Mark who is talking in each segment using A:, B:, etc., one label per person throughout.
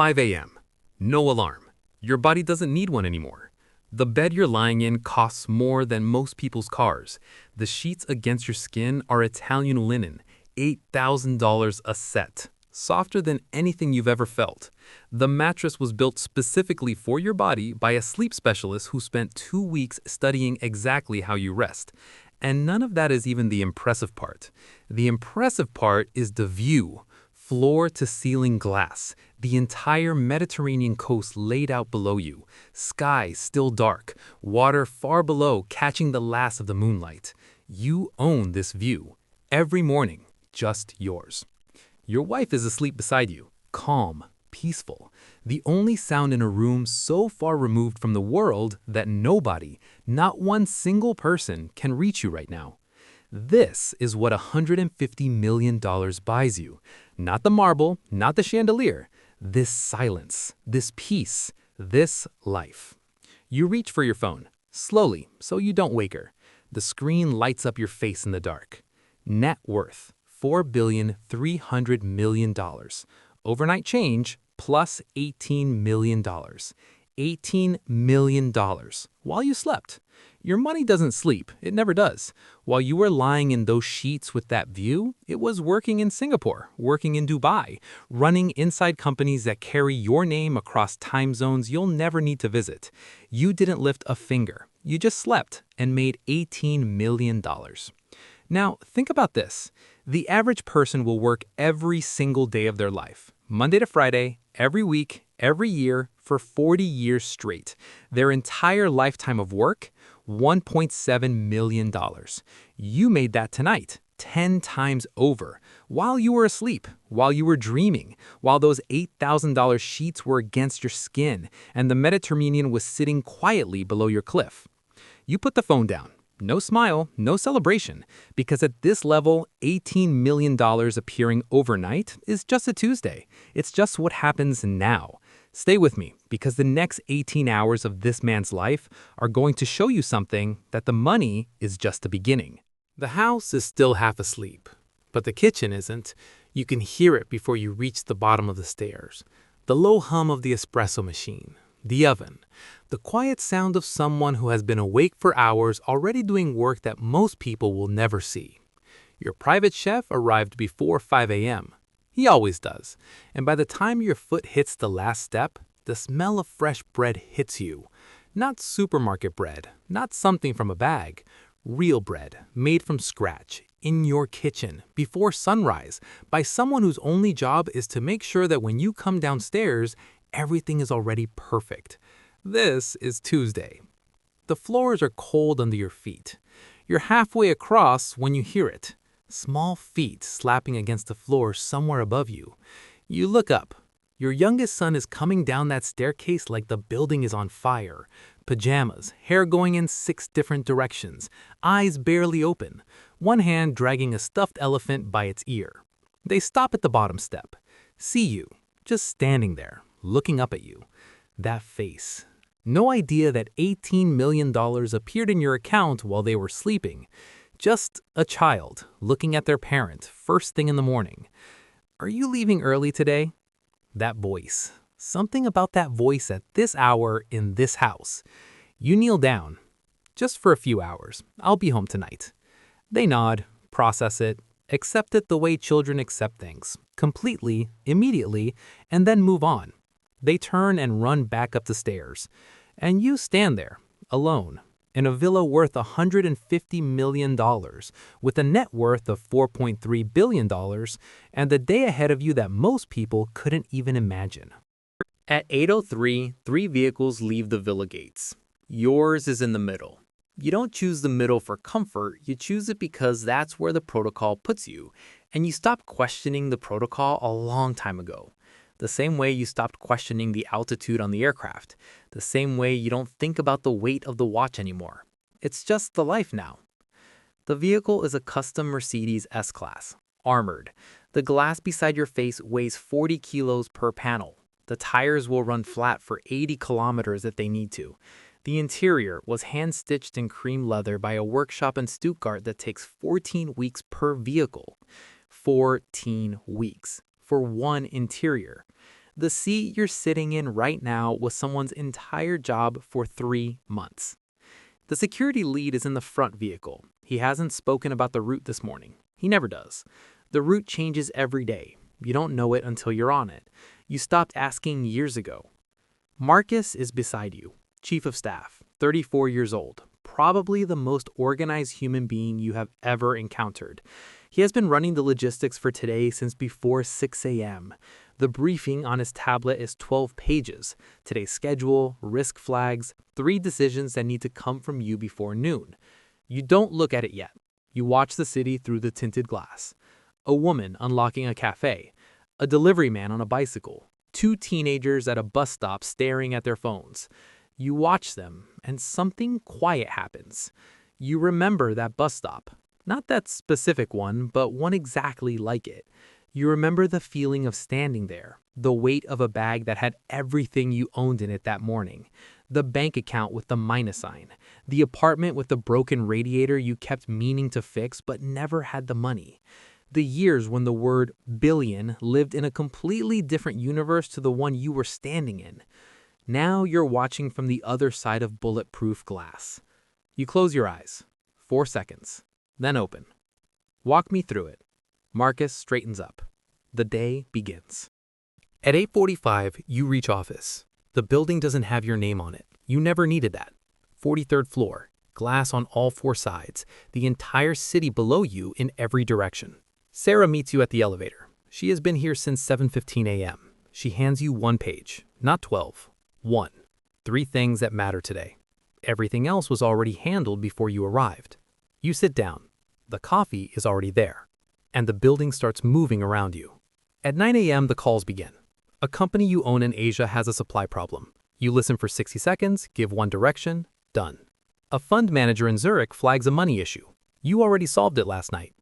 A: 5 a.m. No alarm. Your body doesn't need one anymore. The bed you're lying in costs more than most people's cars. The sheets against your skin are Italian linen, $8,000 a set, softer than anything you've ever felt. The mattress was built specifically for your body by a sleep specialist who spent 2 weeks studying exactly how you rest. And none of that is even the impressive part. The impressive part is the view. Floor-to-ceiling glass, the entire Mediterranean coast laid out below you, sky still dark, water far below catching the last of the moonlight. You own this view. Every morning, just yours. Your wife is asleep beside you, calm, peaceful. The only sound in a room so far removed from the world that nobody, not one single person, can reach you right now. This is what $150 million buys you. Not the marble, not the chandelier. This silence, this peace, this life. You reach for your phone, slowly, so you don't wake her. The screen lights up your face in the dark. Net worth, $4.3 billion. Overnight change, plus $18 million. $18 million while you slept. Your money doesn't sleep, it never does. While you were lying in those sheets with that view, it was working in Singapore, working in Dubai, running inside companies that carry your name across time zones you'll never need to visit. You didn't lift a finger, you just slept and made $18 million. Now, think about this. The average person will work every single day of their life, Monday to Friday, every week, every year, for 40 years straight. Their entire lifetime of work, $1.7 million. You made that tonight, 10 times over, while you were asleep, while you were dreaming, while those $8,000 sheets were against your skin, and the Mediterranean was sitting quietly below your cliff. You put the phone down. No smile, no celebration, because at this level, $18 million appearing overnight is just a Tuesday. It's just what happens now. Stay with me, because the next 18 hours of this man's life are going to show you something that the money is just the beginning. The house is still half asleep, but the kitchen isn't. You can hear it before you reach the bottom of the stairs. The low hum of the espresso machine. The oven, the quiet sound of someone who has been awake for hours already doing work that most people will never see. Your private chef arrived before 5 a.m. He always does. And by the time your foot hits the last step, the smell of fresh bread hits you. Not supermarket bread, not something from a bag. Real bread, made from scratch, in your kitchen, before sunrise, by someone whose only job is to make sure that when you come downstairs, everything is already perfect. This is Tuesday. The floors are cold under your feet. You're halfway across when you hear it. Small feet slapping against the floor somewhere above you. You look up. Your youngest son is coming down that staircase like the building is on fire. Pajamas, hair going in 6 different directions, eyes barely open, one hand dragging a stuffed elephant by its ear. They stop at the bottom step. See you, just standing there, looking up at you. That face. No idea that $18 million appeared in your account while they were sleeping. Just a child looking at their parent first thing in the morning. Are you leaving early today? That voice. Something about that voice at this hour in this house. You kneel down. Just for a few hours. I'll be home tonight. They nod, process it, accept it the way children accept things. Completely, immediately, and then move on. They turn and run back up the stairs. And you stand there, alone, in a villa worth $150 million, with a net worth of $4.3 billion, and the day ahead of you that most people couldn't even imagine. At 8:03, 3 vehicles leave the villa gates. Yours is in the middle. You don't choose the middle for comfort, you choose it because that's where the protocol puts you, and you stopped questioning the protocol a long time ago. The same way you stopped questioning the altitude on the aircraft. The same way you don't think about the weight of the watch anymore. It's just the life now. The vehicle is a custom Mercedes S-Class, armored. The glass beside your face weighs 40 kilos per panel. The tires will run flat for 80 kilometers if they need to. The interior was hand-stitched in cream leather by a workshop in Stuttgart that takes 14 weeks per vehicle. 14 weeks for one interior.
B: The seat you're sitting in right now was someone's entire job for 3 months. The security lead is in the front vehicle. He hasn't spoken about the route this morning. He never does. The route changes every day. You don't know it until you're on it. You stopped asking years ago. Marcus is beside you, chief of staff, 34 years old, probably the most organized human being you have ever encountered. He has been running the logistics for today since before 6 a.m. The briefing on his tablet is 12 pages. Today's schedule, risk flags, 3 decisions that need to come from you before noon. You don't look at it yet. You watch the city through the tinted glass. A woman unlocking a cafe. A delivery man on a bicycle. 2 teenagers at a bus stop staring at their phones. You watch them, and something quiet happens. You remember that bus stop. Not that specific one, but one exactly like it. You remember the feeling of standing there, the weight of a bag that had everything you owned in it that morning, the bank account with the minus sign, the apartment with the broken radiator you kept meaning to fix but never had the money, the years when the word billion lived in a completely different universe to the one you were standing in. Now you're watching from the other side of bulletproof glass. You close your eyes. 4 seconds. Then open. Walk me through it. Marcus straightens up. The day begins. At 8:45, you reach office. The building doesn't have your name on it. You never needed that. 43rd floor, glass on all 4 sides, the entire city below you in every direction. Sarah meets you at the elevator. She has been here since 7:15 a.m. She hands you 1 page, not 12. 1. 3 things that matter today. Everything else was already handled before you arrived. You sit down. The coffee is already there. And the building starts moving around you. At 9 a.m., the calls begin. A company you own in Asia has a supply problem. You listen for 60 seconds, give 1 direction, done. A fund manager in Zurich flags a money issue. You already solved it last night.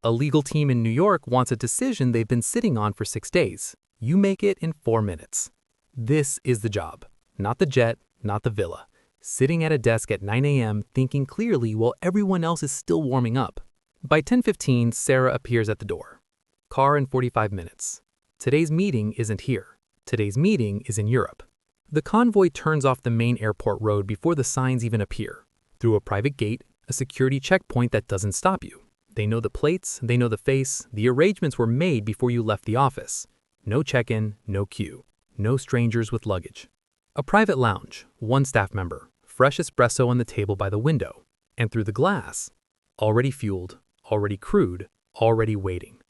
B: A legal team in New York wants a decision they've been sitting on for 6 days. You make it in 4 minutes. This is the job. Not the jet, not the villa. Sitting at a desk at 9 a.m. thinking clearly while everyone else is still warming up. By 10:15, Sarah appears at the door. Car in 45 minutes. Today's meeting isn't here. Today's meeting is in Europe. The convoy turns off the main airport road before the signs even appear. Through a private gate, a security checkpoint that doesn't stop you. They know the plates, they know the face, the arrangements were made before you left the office. No check-in, no queue. No strangers with luggage. A private lounge, 1 staff member, fresh espresso on the table by the window. And through the glass, already fueled, already crewed, already waiting.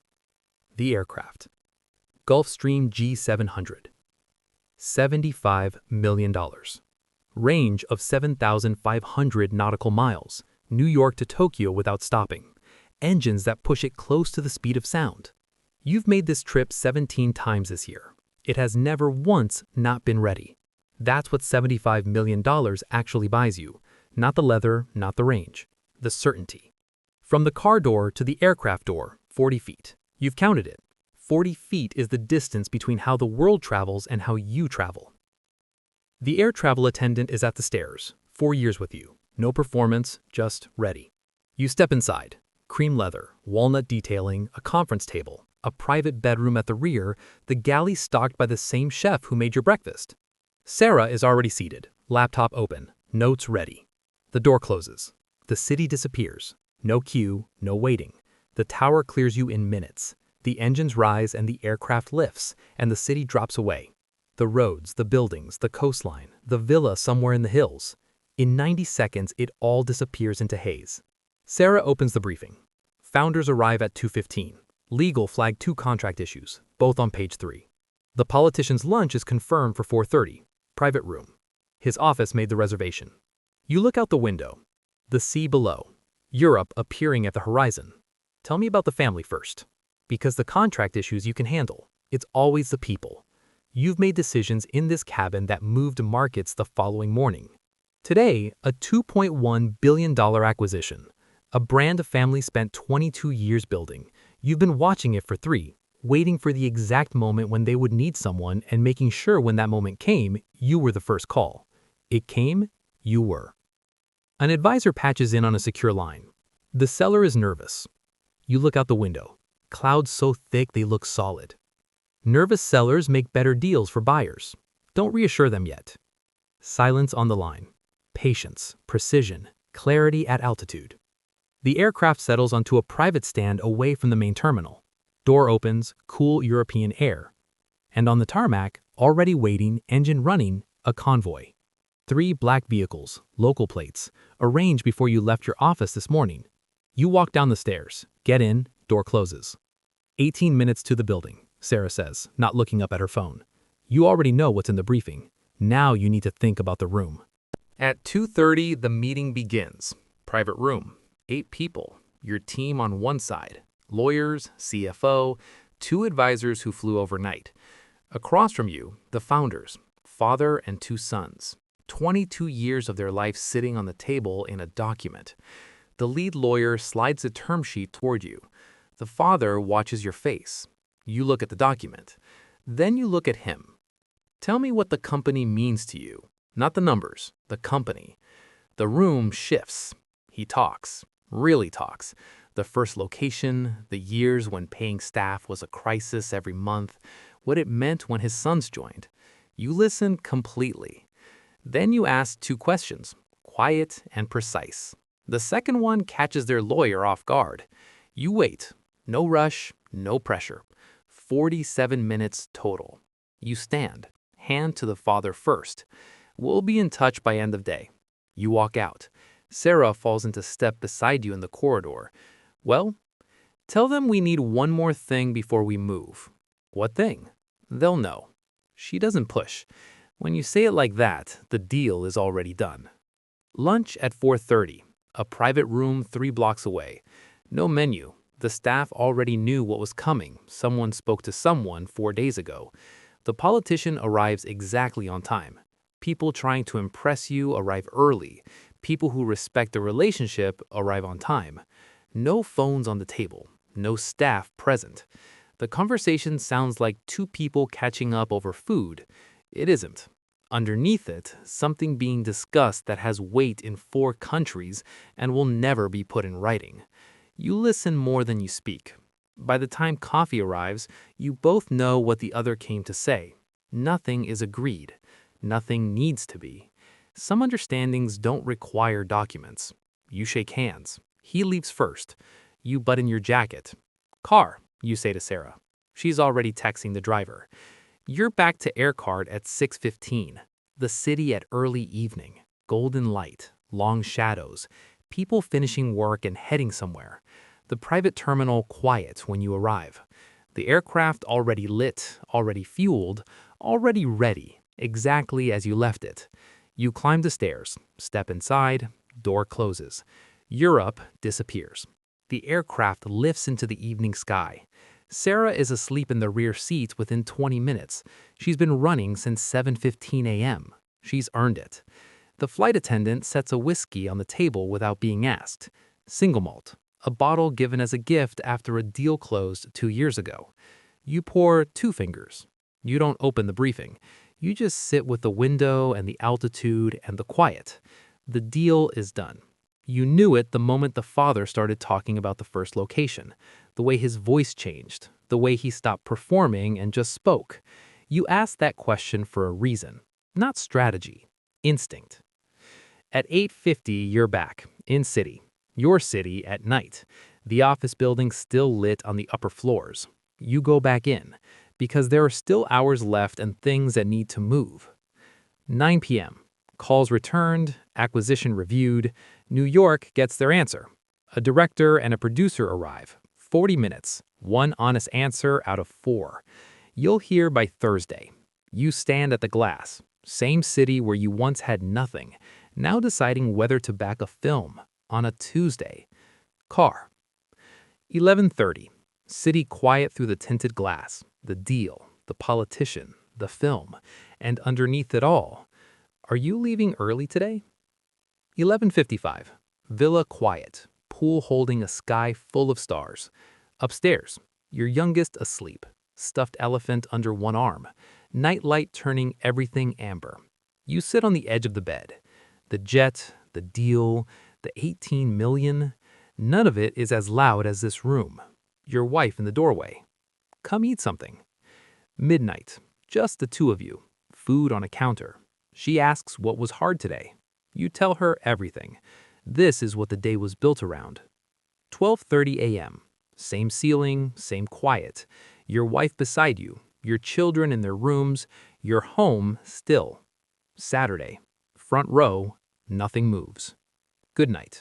B: The aircraft. Gulfstream G700. $75 million. Range of 7,500 nautical miles, New York to Tokyo without stopping. Engines that push it close to the speed of sound. You've made this trip 17 times this year. It has never once not been ready. That's what $75 million actually buys you. Not the leather, not the range. The certainty. From the car door to the aircraft door, 40 feet. You've counted it. 40 feet is the distance between how the world travels and how you travel. The air travel attendant is at the stairs, 4 years with you. No performance, just ready. You step inside. Cream leather, walnut detailing, a conference table, a private bedroom at the rear, the galley stocked by the same chef who made your breakfast. Sarah is already seated, laptop open, notes ready. The door closes. The city disappears. No queue, no waiting. The tower clears you in minutes. The engines rise and the aircraft lifts, and the city drops away. The roads, the buildings, the coastline, the villa somewhere in the hills. In 90 seconds, it all disappears into haze. Sarah opens the briefing. Founders arrive at 2:15. Legal flagged 2 contract issues, both on page 3. The politician's lunch is confirmed for 4:30. Private room. His office made the reservation. You look out the window. The sea below. Europe appearing at the horizon. Tell me about the family first. Because the contract issues you can handle. It's always the people. You've made decisions in this cabin that moved markets the following morning. Today, a $2.1 billion acquisition. A brand a family spent 22 years building. You've been watching it for 3, waiting for the exact moment when they would need someone and making sure when that moment came, you were the first call. It came, you were. An advisor patches in on a secure line. The seller is nervous. You look out the window. Clouds so thick they look solid. Nervous sellers make better deals for buyers. Don't reassure them yet. Silence on the line. Patience, precision, clarity at altitude. The aircraft settles onto a private stand away from the main terminal. Door opens, cool European air. And on the tarmac, already waiting, engine running, a convoy. 3 black vehicles, local plates, arranged before you left your office this morning. You walk down the stairs, get in, door closes. 18 minutes to the building, Sarah says, not looking up at her phone. You already know what's in the briefing. Now you need to think about the room.
A: At 2:30, the meeting begins. Private room, 8 people, your team on one side, lawyers, CFO, 2 advisors who flew overnight. Across from you, the founders, father and 2 sons, 22 years of their life sitting on the table in a document. The lead lawyer slides the term sheet toward you. The father watches your face. You look at the document. Then you look at him. Tell me what the company means to you. Not the numbers, the company. The room shifts. He talks, really talks. The first location, the years when paying staff was a crisis every month, what it meant when his sons joined. You listen completely. Then you ask 2 questions, quiet and precise. The second one catches their lawyer off guard. You wait. No rush, no pressure. 47 minutes total. You stand, hand to the father first. We'll be in touch by end of day. You walk out. Sarah falls into step beside you in the corridor. Well, tell them we need one more thing before we move. What thing? They'll know. She doesn't push. When you say it like that, the deal is already done. Lunch at 4:30. A private room 3 blocks away. No menu. The staff already knew what was coming. Someone spoke to someone 4 days ago. The politician arrives exactly on time. People trying to impress you arrive early. People who respect the relationship arrive on time. No phones on the table. No staff present. The conversation sounds like 2 people catching up over food. It isn't. Underneath it, something being discussed that has weight in 4 countries and will never be put in writing. You listen more than you speak. By the time coffee arrives, you both know what the other came to say. Nothing is agreed. Nothing needs to be. Some understandings don't require documents. You shake hands. He leaves first. You button your jacket. Car, you say to Sarah. She's already texting the driver. You're back to Aircard at 6:15. The city at early evening. Golden light, long shadows, people finishing work and heading somewhere. The private terminal quiet when you arrive. The aircraft already lit, already fueled, already ready, exactly as you left it. You climb the stairs, step inside, door closes. Europe disappears. The aircraft lifts into the evening sky. Sarah is asleep in the rear seat within 20 minutes. She's been running since 7:15 a.m. She's earned it. The flight attendant sets a whiskey on the table without being asked. Single malt, a bottle given as a gift after a deal closed 2 years ago. You pour 2 fingers. You don't open the briefing. You just sit with the window and the altitude and the quiet. The deal is done. You knew it the moment the father started talking about the first location, the way his voice changed, the way he stopped performing and just spoke. You asked that question for a reason, not strategy, instinct. At 8:50, you're back, in city, your city at night. The office building still lit on the upper floors. You go back in, because there are still hours left and things that need to move. 9 p.m. Calls returned, acquisition reviewed. New York gets their answer. A director and a producer arrive. 40 minutes, 1 honest answer out of 4. You'll hear by Thursday. You stand at the glass. Same city where you once had nothing, now deciding whether to back a film on a Tuesday. Car. 11:30. City quiet through the tinted glass. The deal, the politician, the film, and underneath it all. Are you leaving early today? 11:55. Villa quiet. Pool holding a sky full of stars. Upstairs, your youngest asleep. Stuffed elephant under one arm. Nightlight turning everything amber. You sit on the edge of the bed. The jet, the deal, the 18 million. None of it is as loud as this room. Your wife in the doorway. Come eat something.
B: Midnight. Just the two of you. Food on a counter. She asks what was hard today. You tell her everything. This is what the day was built around. 12:30 a.m. Same ceiling, same quiet. Your wife beside you, your children in their rooms, your home still. Saturday. Front row, nothing moves. Good night.